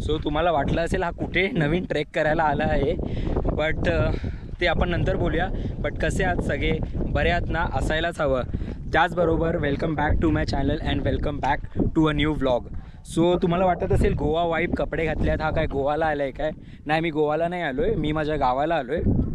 So तुम्हाला वाटलं असेल हा कुठे नवीन ट्रेक करायला आला आहे, बट ते आपण नंतर बोलूया. बट कसे आहात सगळे, बरे आहात ना, असायलाच हवं. त्याचबरोबर welcome back to my channel and welcome back to a new vlog. So तुम्हाला वाटत असेल गोवा वाईब कपडे घातल्यात, हा काय गोवाला आला आहे काय? नाही, मी गोवाला नाही आलो आहे, मी माझ्या गावाला आलो आहे.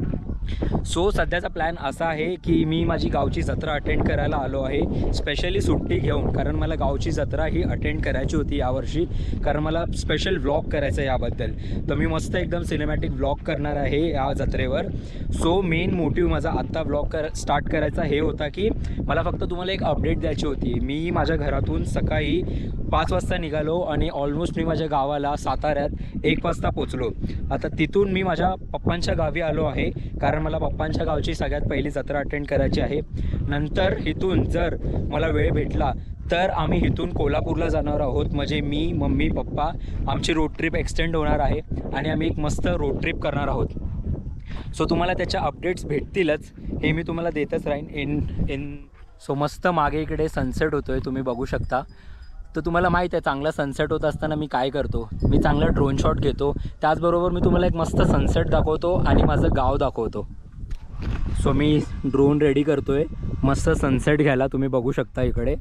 सो सध्याचा प्लॅन असा आहे की मी माझी गावची जत्रा अटेंड करायला आलो आहे, स्पेशली सुट्टी घेऊन, कारण मला गावची जत्रा ही अटेंड करायची होती यावर्षी, कारण मला स्पेशल व्लॉग करायचं आहे याबद्दल. तर मी मस्त एकदम सिनेमॅटिक व्लॉग करणार आहे या जत्रेवर. सो मेन मोटिव्ह माझा आत्ता व्लॉग स्टार्ट करायचा हे होता की मला फक्त तुम्हाला एक अपडेट द्यायची होती. मी माझ्या घरातून सकाळी 5 वाजता निघालो आणि ऑलमोस्ट मी माझ्या गावाला साताऱ्यात 1 वाजता पोचलो. आता तिथून मी माझ्या पप्पांच्या गावी आलो आहे, कारण मला पप्पांच्या गावची सगळ्यात पहिली जत्रा अटेंड करायची आहे. नंतर इथून जर मला वेळ भेटला तर आम्ही इथून कोल्हापूरला जाणार आहोत. म्हणजे मी, मम्मी, पप्पा, आमची रोड ट्रिप एक्सटेंड होणार आहे आणि आम्ही एक मस्त रोड ट्रिप करणार आहोत. सो तुम्हाला त्याच्या अपडेट्स भेटतीलच, हे मी तुम्हाला देतच राहीन. सो मस्त मागे इकडे सनसेट होतो आहे, तुम्ही बघू शकता. तर तुम्हाला माहीत आहे चांगला सनसेट होत असताना मी काय करतो, मी चांगला ड्रोन शॉट घेतो. त्याचबरोबर मी तुम्हाला एक मस्त सनसेट दाखवतो आणि माझं गाव दाखवतो. सो मी ड्रोन रेडी करतो आहे मस्त सनसेट घ्यायला, तुम्ही बघू शकता इकडे.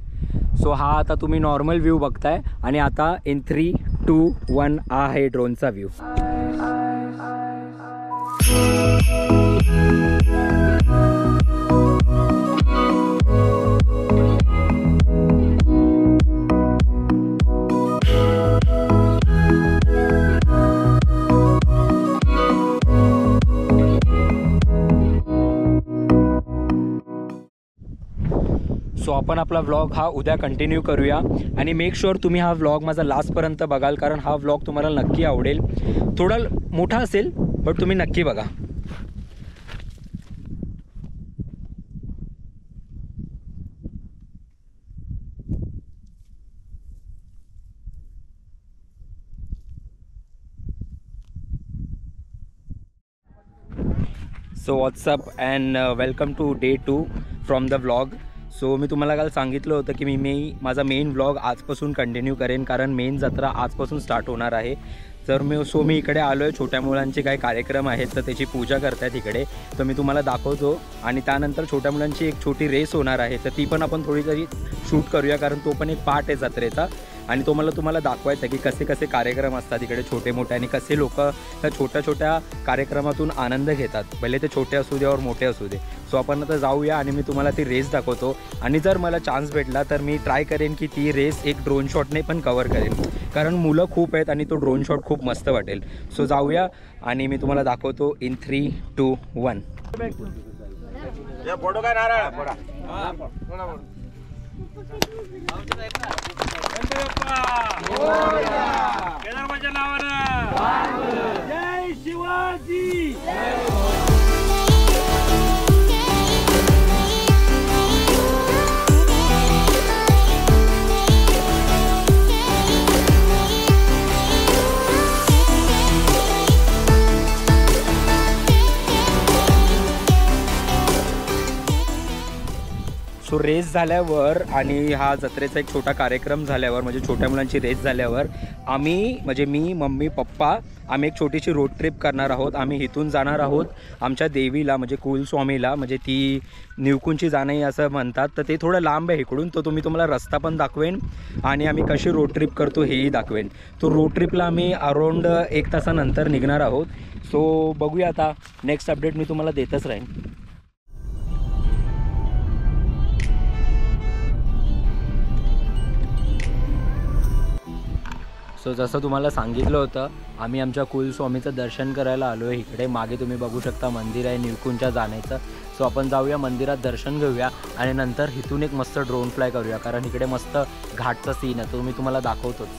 सो हा आता तुम्ही नॉर्मल व्ह्यू बघताय आणि आता इन 3, 2, 1 आहे ड्रोनचा व्ह्यू. सो आपण आपला व्लॉग हा उद्या कंटिन्यू करूया आणि मेक शुअर तुम्ही हा व्लॉग माझा लास्टपर्यंत बघाल, कारण हा व्लॉग तुम्हाला नक्की आवडेल. थोडा मोठा असेल बट तुम्ही नक्की बघा. So what's up and welcome to day 2 from the vlog. So मी तुम्हाला काल सांगितलं होतं की मी माझा मेन व्लॉग आजपासून कंटिन्यू करेन, कारण मेन जत्रा आजपासून स्टार्ट होणार आहे. तर मी इकडे आलो आहे, छोट्या मुलांचे काही कार्यक्रम आहेत तर त्याची पूजा करतात इकडे, तर मी तुम्हाला दाखवतो. आणि त्यानंतर छोट्या मुलांची एक छोटी रेस होणार आहे, तर ती पण आपण थोडी तरी शूट करूया, कारण तो पण एक पार्ट आहे जत्रेचा. आणि तो मला तुम्हाला दाखवायचं आहे की कसे कसे कार्यक्रम असतात इकडे छोटे मोठे, आणि कसे लोक त्या छोट्या छोट्या कार्यक्रमातून आनंद घेतात, भले ते छोटे असू दे और मोठे असू दे. सो आपण आता जाऊया आणि मी तुम्हाला ती रेस दाखवतो. आणि जर मला चान्स भेटला तर मी ट्राय करेन की ती रेस एक ड्रोन शॉटने पण कवर करेन, कारण मुलं खूप आहेत आणि तो ड्रोन शॉट खूप मस्त वाटेल. सो जाऊया आणि मी तुम्हाला दाखवतो इन 3, 2, 1. जय शिवाजी. सो रेस झाल्यावर आणि हा जत्रेचा एक छोटा कार्यक्रम झाल्यावर, म्हणजे छोट्या मुलांची रेस झाल्यावर, आम्ही म्हणजे मी, मम्मी, पप्पा, आम्ही एक छोटीशी रोड ट्रिप करणार आहोत. आम्ही इथून जाणार आहोत आमच्या देवीला, म्हणजे कुलस्वामीला, म्हणजे ती निवकुंची जाणं असं म्हणतात. तर ते थोडं लांब आहे इकडून, तर तुम्हाला रस्ता पण दाखवेन आणि आम्ही कशी रोड ट्रिप करतो हेही दाखवेन. तो रोड ट्रिपला आम्ही अराउंड 1 तासानंतर निघणार आहोत. सो बघूया आता, नेक्स्ट अपडेट मी तुम्हाला देतच राहीन. सो जसं तुम्हाला सांगितलं होतं, आम्ही आमच्या कुलस्वामीचं दर्शन करायला आलो आहे इकडे. मागे तुम्ही बघू शकता मंदिर आहे निवकुंच्या जाण्याचं. सो आपण जाऊया मंदिरात, दर्शन घेऊया आणि नंतर इथून एक मस्त ड्रोन फ्लाय करूया, कारण इकडे मस्त घाटचा सीन आहे, तो मी तुम्हाला दाखवतोच.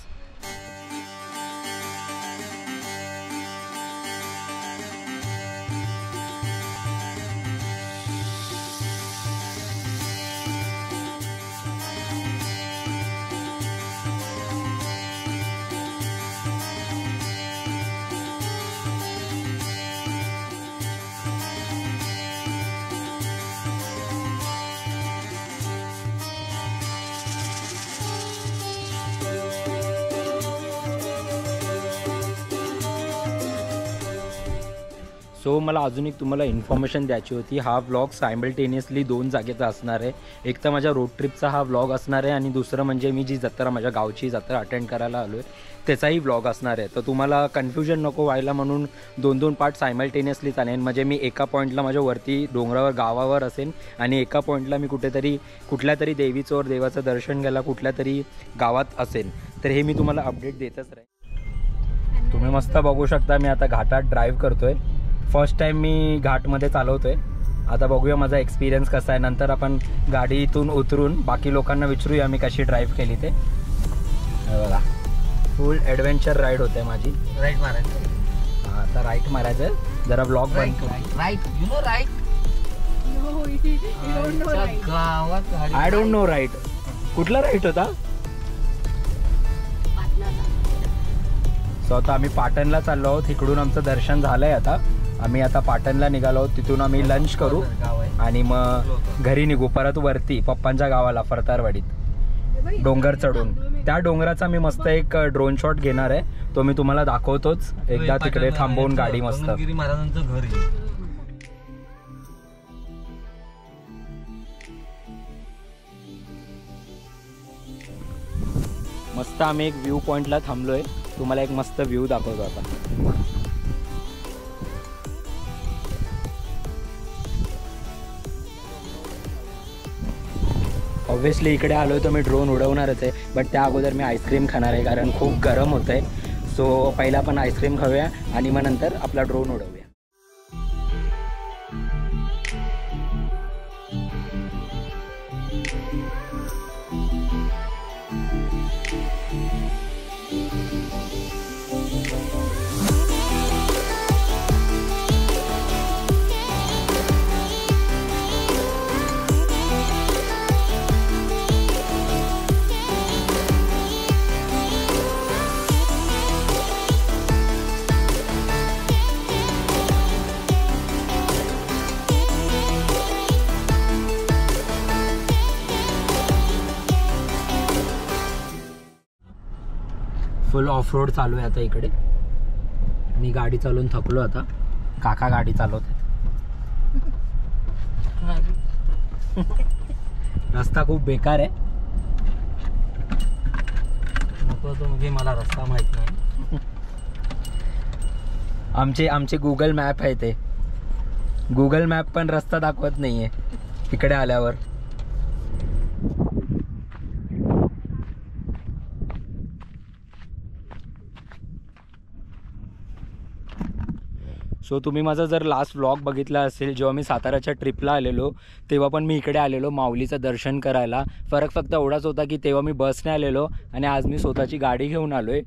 सो मला अजून एक तुम्हाला इन्फॉर्मेशन द्यायची होती. हा व्लॉग सायमल्टेनियसली 2 जागेचा असणार आहे. एक तर माझ्या रोड ट्रिपचा हा व्लॉग असणार आहे आणि दुसरं म्हणजे मी जी जत्रा माझ्या गावची जत्रा अटेंड करायला आलो आहे त्याचाही व्लॉग असणार आहे. तर तुम्हाला कन्फ्युजन नको व्हायला म्हणून 2-2 पार्ट सायमल्टेनियसली चालेल. म्हणजे मी एका पॉईंटला माझ्या वरती डोंगरावर गावावर असेल आणि एका पॉईंटला मी कुठल्या तरी देवीचं और देवाचं दर्शन घ्यायला कुठल्या तरी गावात असेल. तर हे मी तुम्हाला अपडेट देतच राहील. तुम्ही मस्त बघू शकता मी आता घाटात ड्राईव्ह करतोय. फर्स्ट टाइम मी घाटमध्ये चालवतोय. आता बघूया माझा एक्सपिरियन्स कसा आहे. नंतर आपण गाडीतून उतरून बाकी लोकांना विचारूया मी कशी ड्राईव्ह केली ते. बघा फुल ॲडव्हेंचर राईड होते माझी. राईट मारायचं. हां आता राईट मारायचं. जरा ब्लॉग बंद. Right you know right. I don't know right. कुठला राईट होता? सो आता आम्ही पाटणला चाललो आहोत. इकडून आमचं दर्शन झालंय. आता आम्ही आता पाटणला निघालो आहोत. तिथून आम्ही लंच करू आणि मग घरी निघू परत वरती पप्पांच्या गावाला फरतारवाडीत डोंगर चढून. त्या डोंगराचा मी मस्त एक ड्रोन शॉट घेणार आहे. तो मी तुम्हाला दाखवतोच एकदा तिकडे थांबवून गाडी मस्त. महाराजांचं घर आहे. मस्त आम्ही एक व्ह्यू पॉइंटला थांबलोय. तुम्हाला एक मस्त व्ह्यू दाखवतो आता. ऑब्व्हियसली इकडे आलो तर मी ड्रोन उडवणारच आहे. बट त्या अगोदर मी आईस्क्रीम खाणार आहे कारण खूप गरम होतं आहे. सो पहिला आपण आईस्क्रीम खाऊया आणि मग नंतर आपला ड्रोन उडवूया. फुल ऑफ रोड चालू आहे आता इकडे. मी गाडी चालवून थकलो आता. काका गाडी चालवतात. रस्ता खूप बेकार आहे. म्हणजे मला रस्ता माहित नाही. आमचे गुगल मॅप आहे ते. गुगल मॅप पण रस्ता दाखवत नाहीये इकडे आल्यावर. सो तुम्ही माझा जर लास्ट व्लॉग बघितला असेल जेव्हा मी साताऱ्याच्या ट्रिपला आलेलो तेव्हा पण मी इकडे आलेलो माऊलीचं दर्शन करायला. फरक फक्त एवढाच होता की तेव्हा मी बसने आलेलो आणि आज मी स्वतःची गाडी घेऊन आलो आहे.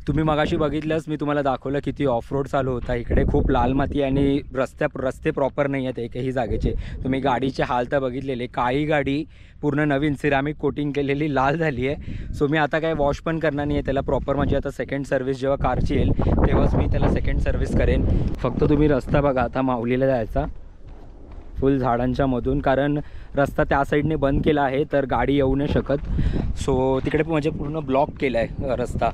तुम्ही मगाशी बघितलंच मी तुम्हाला दाखवलं किती ऑफ रोड चालू होता. इकडे खूप लाल माती आणि रस्ते प्रॉपर नाही आहेत एकही जागेचे. तुम्ही गाडीचे हाल तर बघितलेले. काळी गाडी पूर्ण नवीन सिरामिक कोटिंग केलेली लाल झाली आहे. सो मी आता काय वॉश पण करणार नाही आहे त्याला प्रॉपर. म्हणजे आता सेकंड सर्व्हिस जेव्हा कारची येईल तेव्हाच मी त्याला सेकंड सर्व्हिस करेन. फक्त तुम्ही रस्ता बघा आता माऊलीला जायचा फुल झाडांच्या मधून. कारण रस्ता त्या साईडने बंद केला आहे तर गाडी येऊ नाही शकत. सो तिकडे म्हणजे पूर्ण ब्लॉक केला आहे रस्ता.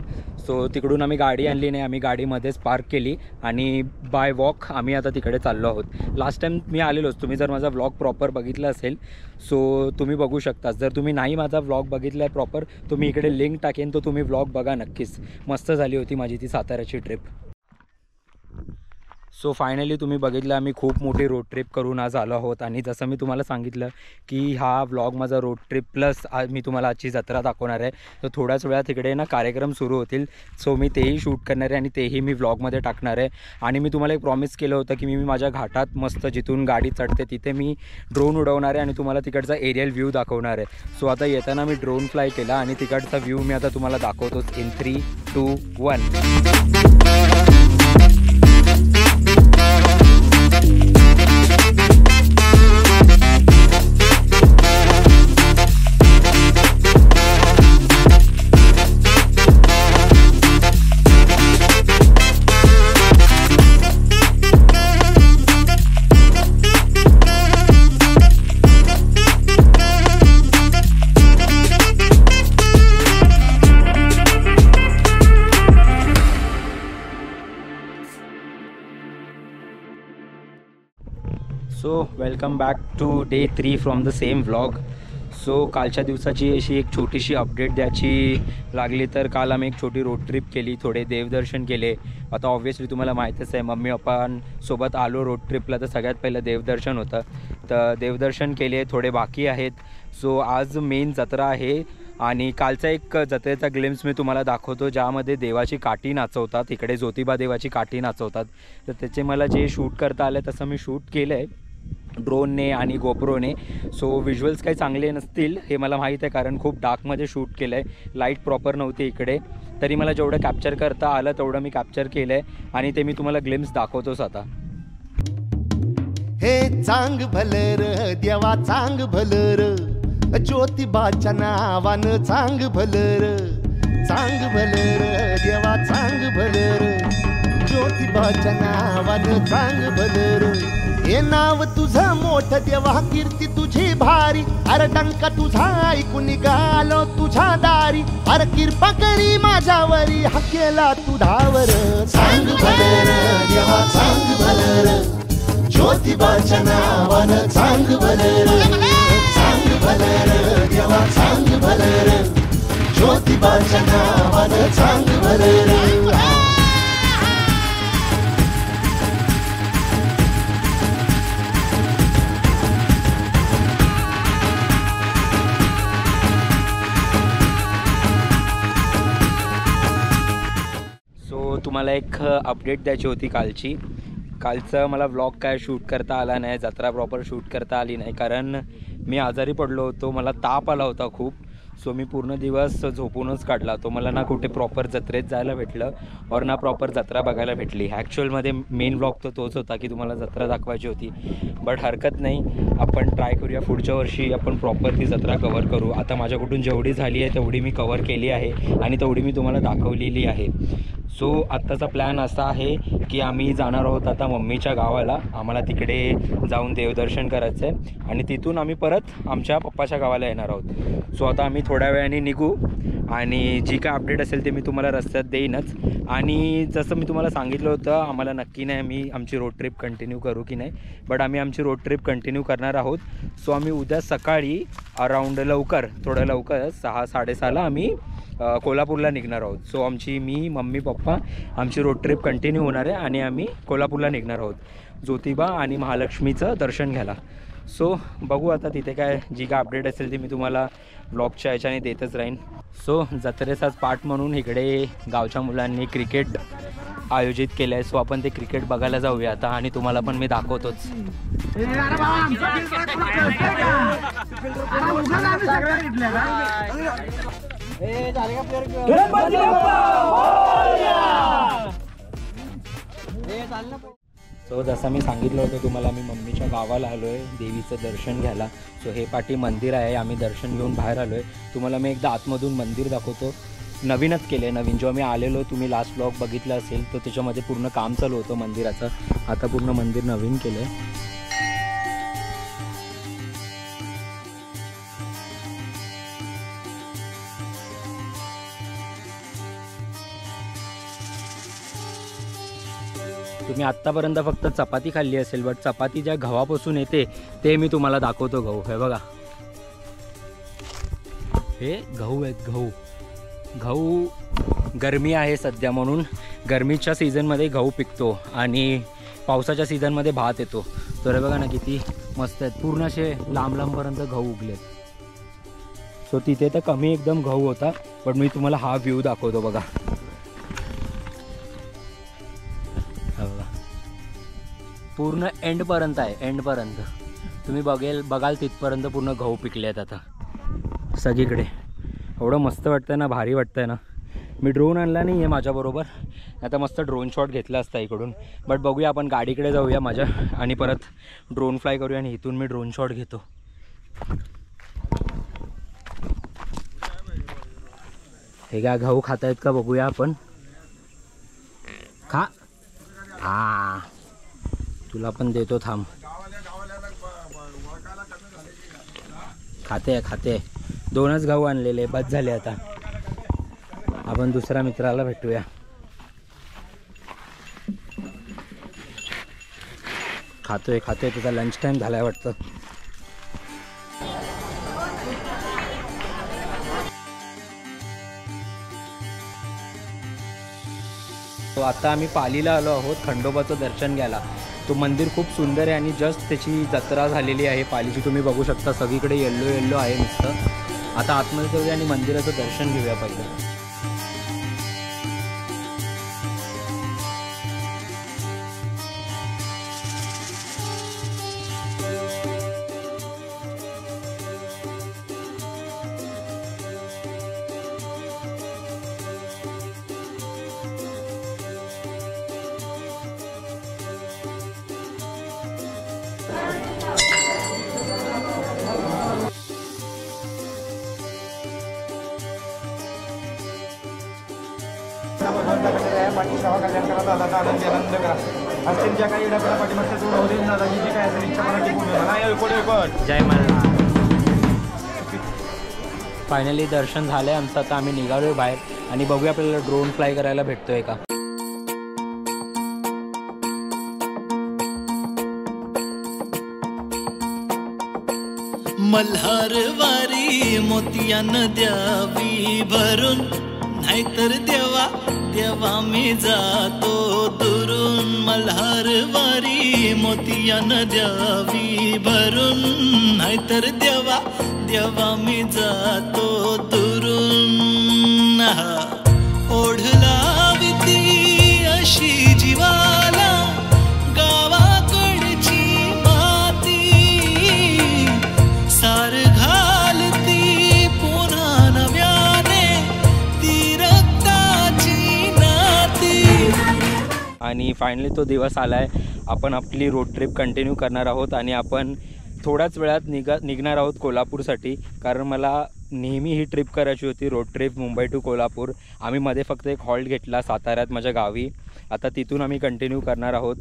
सो तिकडून आम्ही गाडी आणली नाही. आम्ही गाडीमध्येच पार्क केली आणि बाय वॉक आम्ही आता तिकडे चाललो आहोत. लास्ट टाईम मी आलेलोच. तुम्ही जर माझा व्लॉग प्रॉपर बघितला असेल सो तुम्ही बघू शकता. जर तुम्ही नाही माझा व्लॉग बघितला आहे प्रॉपर तुम्ही इकडे लिंक टाकेन तो तुम्ही व्लॉग बघा नक्कीच. मस्त झाली होती माझी ती साताऱ्याची ट्रिप. सो फायनली तुम्ही बघितलं आम्ही खूप मोठी रोड ट्रिप करून आज आलो आहोत. आणि जसं मी तुम्हाला सांगितलं की हा व्लॉग माझा रोड ट्रिप प्लस आज मी तुम्हाला आजची जत्रा दाखवणार आहे. तर थोड्याच वेळात तिकडे ना कार्यक्रम सुरू होतील. सो मी तेही शूट करणार आहे आणि तेही मी व्लॉगमध्ये टाकणार आहे. आणि मी तुम्हाला एक प्रॉमिस केलं होतं की मी माझ्या घाटात मस्त जिथून गाडी चढते तिथे मी ड्रोन उडवणार आहे आणि तुम्हाला तिकडचा एरियल व्ह्यू दाखवणार आहे. सो आता येताना मी ड्रोन फ्लाय केला आणि तिकडचा व्ह्यू मी आता तुम्हाला दाखवतोच in 3, 2, 1. So welcome back to day 3 from the same vlog. So कालच्या दिवसाची अशी एक छोटीशी अपडेट द्यायची लागली तर काल आम्ही एक छोटी रोड ट्रिप केली, थोडे देवदर्शन केले. आता ऑब्व्हियसली तुम्हाला माहीतच आहे मम्मी पप्पांसोबत आलो रोड ट्रिपला तर सगळ्यात पहिलं देवदर्शन होतं. तर देवदर्शन केले, थोडे बाकी आहेत. सो आज मेन जत्रा आहे आणि कालचा एक जत्रेचा ग्लिम्स मी तुम्हाला दाखवतो ज्यामध्ये देवाची काठी नाचवतात. इकडे ज्योतिबा देवाची काठी नाचवतात. तर त्याचे मला जे शूट करता आलं तसं मी शूट केलं आहे ड्रोनने आणि गोप्रोने. सो व्हिज्युअल्स काही चांगले नसतील हे मला माहीत आहे कारण खूप डार्कमध्ये शूट केलं आहे, लाईट प्रॉपर नव्हती इकडे. तरी मला जेवढं कॅप्चर करता आलं तेवढं मी कॅप्चर केलं आहे आणि ते मी तुम्हाला ग्लिम्स दाखवतोच आता. हे चांग भलर देवा चांग भलर, ज्योतिबाच्या नावानं चांग भलर. चांग भलर देवा चांग भलर, ज्योतिबाच्या नावानं चांग भलर. हे नाव तुझं मोठं देवा कीर्ती तुझी भारी, अरे डंका तुझा ऐकून निघालो तुझ्या दारी. अरे कृपा करी माझ्यावरी हा केला तू धावर. सांग भलर देवा सांग भलर, ज्योतिबाच्या नावानं सांग भलर. सांग भलर देवा सांग भलर, ज्योतिबाच्या नावानं सांग भलर. तुम्हाला एक अपडेट द्यायची होती कालचं मला व्लॉग काय शूट करता आला नाही, जत्रा प्रॉपर शूट करता आली नाही कारण मी आजारी पडलो होतो, मला ताप आला होता खूप. सो मी पूर्ण दिवस झोपूनच काढला. तो मला ना कुठे प्रॉपर जत्रेत जायला भेटलं और ना प्रॉपर जत्रा बघायला भेटली. ॲक्च्युअलमध्ये मेन व्लॉग तर तोच होता की तुम्हाला जत्रा दाखवायची होती. बट हरकत नाही, आपण ट्राय करूया पुढच्या वर्षी आपण प्रॉपर ती जत्रा कवर करू. आता माझ्याकडून जेवढी झाली आहे तेवढी मी कवर केली आहे आणि तेवढी मी तुम्हाला दाखवलेली आहे. सो आत्ताचा प्लॅन असा आहे की आम्ही जाणार आहोत आता मम्मीच्या गावाला. आम्हाला तिकडे जाऊन देवदर्शन करायचं आहे आणि तिथून आम्ही परत आमच्या पप्पाच्या गावाला येणार आहोत. सो आता आम्ही थोड्या वेळाने निघू आणि जी काय अपडेट असेल ते मी तुम्हाला रस्त्यात देईनच. आणि जसं मी तुम्हाला सांगितलं होतं आम्हाला नक्की नाही आम्ही आमची रोड ट्रिप कंटिन्यू करू की नाही, बट आम्ही आमची रोड ट्रिप कंटिन्यू करणार आहोत. सो आम्ही उद्या सकाळी अराऊंड थोडं लवकर 6-6:30ला आम्ही कोल्हापूरला निघणार आहोत. सो आमची मी मम्मी पप्पा आमची रोड ट्रिप कंटिन्यू होणार आहे आणि आम्ही कोल्हापूरला निघणार आहोत ज्योतिबा आणि महालक्ष्मीचं दर्शन घ्यायला. सो बघू आता तिथे काय जी काय अपडेट असेल ती मी तुम्हाला ब्लॉगच्या ह्याच्याने देतच राहीन. सो जत्रेचाच पार्ट म्हणून इकडे गावच्या मुलांनी क्रिकेट आयोजित केलं आहे. सो आपण ते क्रिकेट बघायला जाऊया आता आणि तुम्हाला पण मी दाखवतोच. सो जसं मी सांगितलं होतं तुम्हाला मी मम्मीच्या गावाला आलो आहे देवीचं दर्शन घ्यायला. सो हे पाठी मंदिर आहे, आम्ही दर्शन घेऊन बाहेर आलो आहे. तुम्हाला मी एकदा आतमधून मंदिर दाखवतो. नवीनच केलं आहे, नवीन जेव्हा मी आलेलो तुम्ही लास्ट ब्लॉग बघितला असेल तर त्याच्यामध्ये पूर्ण काम चालू होतं मंदिराचं. आता पूर्ण मंदिर नवीन केलं आहे. तुम्ही आत्तापर्यंत फक्त चपाती खाल्ली असेल, बट चपाती ज्या गव्हापासून येते ते मी तुम्हाला दाखवतो. गहू हे बघा, हे गहू आहेत. गहू गरमी आहे सध्या म्हणून गरमीच्या सीझनमध्ये गहू पिकतो आणि पावसाच्या सीझनमध्ये भात येतो. तर बघा ना किती मस्त आहेत, पूर्ण असे लांब लांबपर्यंत गहू उगलेत. सो तिथे तर कमी एकदम गहू होता, पण मी तुम्हाला हा व्ह्यू दाखवतो. बघा पूर्ण एंडपर्यंत आहे, एंडपर्यंत तुम्ही बघाल तिथपर्यंत पूर्ण गहू पिकले आहेत आता सगळीकडे. एवढं मस्त वाटतं ना, भारी वाटतं ना. मी ड्रोन आणला नाही आहे माझ्याबरोबर, आता मस्त ड्रोन शॉट घेतला असता इकडून. बट बघूया आपण गाडीकडे जाऊया माझ्या आणि परत ड्रोन फ्लाय करूया आणि इथून मी ड्रोन शॉट घेतो. हे काय गहू खाता आहेत का बघूया आपण. खा, हा तुला पण देतो थांब. खाते 2च गहू आणलेले बस झाले. आता आपण दुसऱ्या मित्राला भेटूया. खातोय त्याचा लंच टाईम झालाय वाटतं. तो आता आम्ही पालीला आलो आहोत खंडोबाचं दर्शन घ्यायला. तो मंदिर खूप सुंदर आहे आणि जस्ट त्याची जत्रा झालेली आहे पालीची. तुम्ही बघू शकता सगळीकडे येल्लो आहे नुसतं. आता आतमध्ये जाऊया आणि मंदिराचं दर्शन घेऊया पहिलं. जय मल्हार. फायनली दर्शन झालंय आमचं. आता आम्ही निघालोय बाहेर आणि बघूया आपल्याला ड्रोन फ्लाय करायला भेटतोय का. मल्हारवारी मोतियान द्यावी भरून, नाहीतर देवा देवा मी जातो दुरून. मल्हारवारी मोतियान द्यावी भरून, नाहीतर देवा देवा मी जातो दुरून. ओढलावी ती अशी जीवाला गावाकडची माती, सार घालती पुन्हा नव्याने ती रक्ताची नाती. आणि फायनली तो दिवस आलाय. आपण आपली रोड ट्रिप कंटिन्यू करणार आहोत आणि आपण थोड्याच वेळात निघणार आहोत कोल्हापूरसाठी. कारण मला नेहमी ही ट्रिप करायची होती, road trip Mumbai to Kolhapur. आम्ही मध्ये फक्त एक हॉल्ट घेतला साताऱ्यात माझ्या गावी. आता तिथून आम्ही कंटिन्यू करणार आहोत.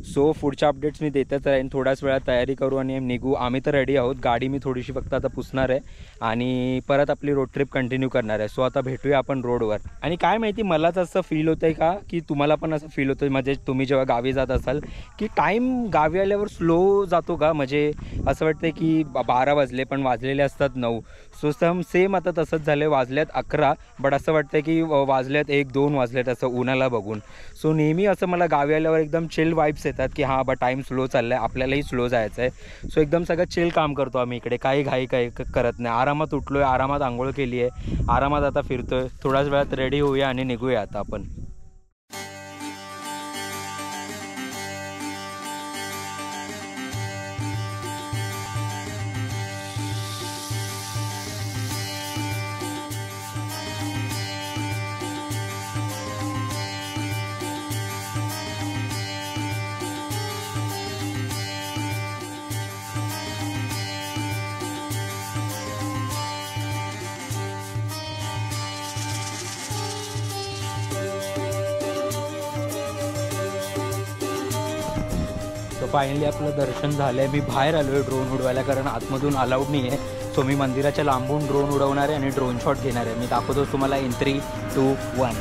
सो पुढच्या अपडेट्स मी देतच राहीन. थोड्याच वेळात तयारी करू आणि निघू. आम्ही तर रेडी आहोत. गाडी मी थोडीशी फक्त आता पुसणार आहे आणि परत आपली रोड ट्रिप कंटिन्यू करणार आहे. सो आता भेटूया आपण रोडवर. आणि काय माहिती मलाच असं फील होतं आहे का की तुम्हाला पण असं फील होतं म्हणजे तुम्ही जेव्हा गावी जात असाल की टाईम गावी आल्यावर स्लो जातो का. म्हणजे असं वाटतं की 12 वाजले पण वाजलेले असतात 9. सो सेम आता तसंच झालं. वाजल्यात 11 बट असं वाटतं की वाजल्यात 1-2 वाजल्यात असं उन्हाला बघून. सो नेहमी असं मला गावी आल्यावर एकदम चिल वाईब्स येतात की हां टाईम स्लो चालला आहे, आपल्यालाही स्लो जायचं आहे. सो एकदम सगळं चिल काम करतो आम्ही इकडे. काही घाई करत नाही. आरामात उठलो आहे, आरामात आंघोळ केली आहे, आरामात आता फिरतो आहे. थोड्याच वेळात रेडी होऊया आणि निघूया आता आपण. सो फायनली आपलं दर्शन झालं आहे. मी बाहेर आलो आहे ड्रोन उडवायला कारण आतमधून अलाउड नाही आहे. सो मी मंदिराच्या लांबून ड्रोन उडवणार आहे आणि ड्रोन शॉट घेणार आहे. मी दाखवतो तुम्हाला इन 3, 2, 1.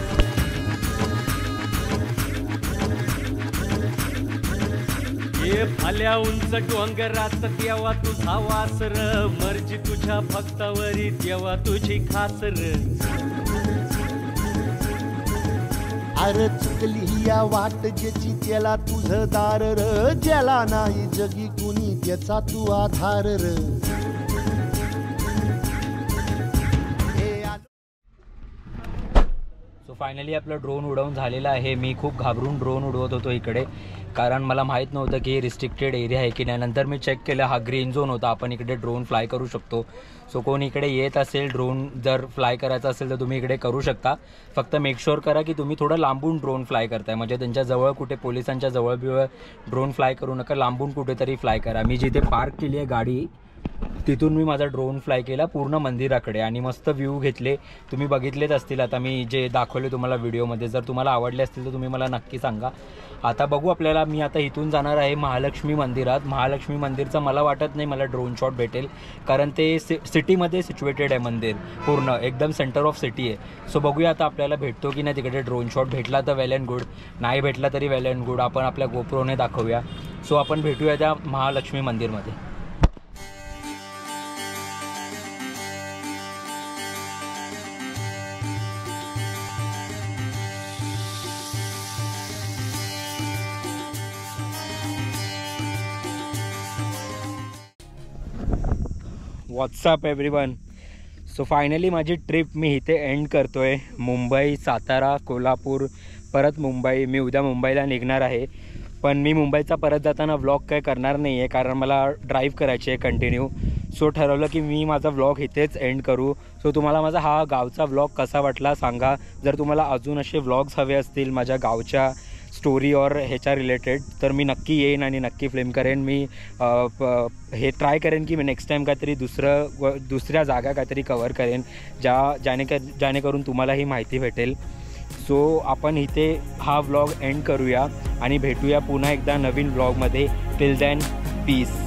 ये भाल्या उंच डोंगरात देवा तुझा वासर, मर्जी तुझ्या भक्तावरी देवा तुझी खासर. अरे चुकली या वाट ज्याची त्याला तुझं दार र, ज्याला नाही जगी कुणी त्याचा तू आधार र. सो फायनली आपलं ड्रोन उडवून झालेलं आहे. मी खूप घाबरून ड्रोन उडवत होतो इकडे कारण मला माहीत नव्हतं की रिस्ट्रिक्टेड एरिया आहे की नाही. नंतर मी चेक केलं हा ग्रीन झोन होता, आपण इकडे ड्रोन फ्लाय करू शकतो. सो कोण इकडे येत असेल ड्रोन जर फ्लाय करायचं असेल तर तुम्ही इकडे करू शकता. फक्त मेक शुअर करा की तुम्ही थोडं लांबून ड्रोन फ्लाय करताय. म्हणजे त्यांच्या जवळ कुठे पोलिसांच्या जवळ बिवळ ड्रोन फ्लाय करू नका, लांबून कुठेतरी फ्लाय करा. मी जिथे पार्क केली आहे गाडी तिथून मी माझा ड्रोन फ्लाय केला पूर्ण मंदिराकडे आणि मस्त व्ह्यू घेतले. तुम्ही बघितलेच असतील आता मी जे दाखवले तुम्हाला व्हिडिओमध्ये. जर तुम्हाला आवडले असतील तर तुम्ही मला नक्की सांगा. आता बघू आपल्याला. मी आता इथून जाणार आहे महालक्ष्मी मंदिरात. महालक्ष्मी मंदिरचं मला वाटत नाही मला ड्रोन शॉट भेटेल, कारण ते सिटीमध्ये सिच्युएटेड आहे मंदिर, पूर्ण एकदम सेंटर ऑफ सिटी आहे. सो बघूया आता आपल्याला भेटतो की नाही तिकडे ड्रोन शॉट. भेटला तर वेल अँड गुड, नाही भेटला तरी वेल अँड गुड. आपण आपल्या गोप्रोने दाखवूया. सो आपण भेटूया त्या महालक्ष्मी मंदिरमध्ये. WhatsApp everyone. सो फायनली माझी ट्रिप मी इथे एंड करतो आहे. मुंबई, सातारा, कोल्हापूर, परत मुंबई. मी उद्या मुंबईला निघणार आहे, पण मी मुंबईचा परत जाताना व्लॉग काय करणार नाही आहे, कारण मला ड्राईव्ह करायची आहे कंटिन्यू. सो ठरवलं की मी माझा व्लॉग इथेच एंड करू. सो तुम्हाला माझा हा गावचा व्लॉग कसा वाटला सांगा. जर तुम्हाला अजून असे व्लॉग्स हवे असतील माझ्या गावच्या स्टोरी और ह्याच्या रिलेटेड तर मी नक्की येईन आणि नक्की फिल्म करेन. मी हे ट्राय करेन की मी नेक्स्ट टाईम काहीतरी दुसऱ्या जागा काहीतरी कवर करेन जेणेकरून तुम्हालाही माहिती भेटेल. सो आपण इथे हा व्लॉग एंड करूया आणि भेटूया पुन्हा एकदा नवीन व्लॉगमध्ये. Till then piece.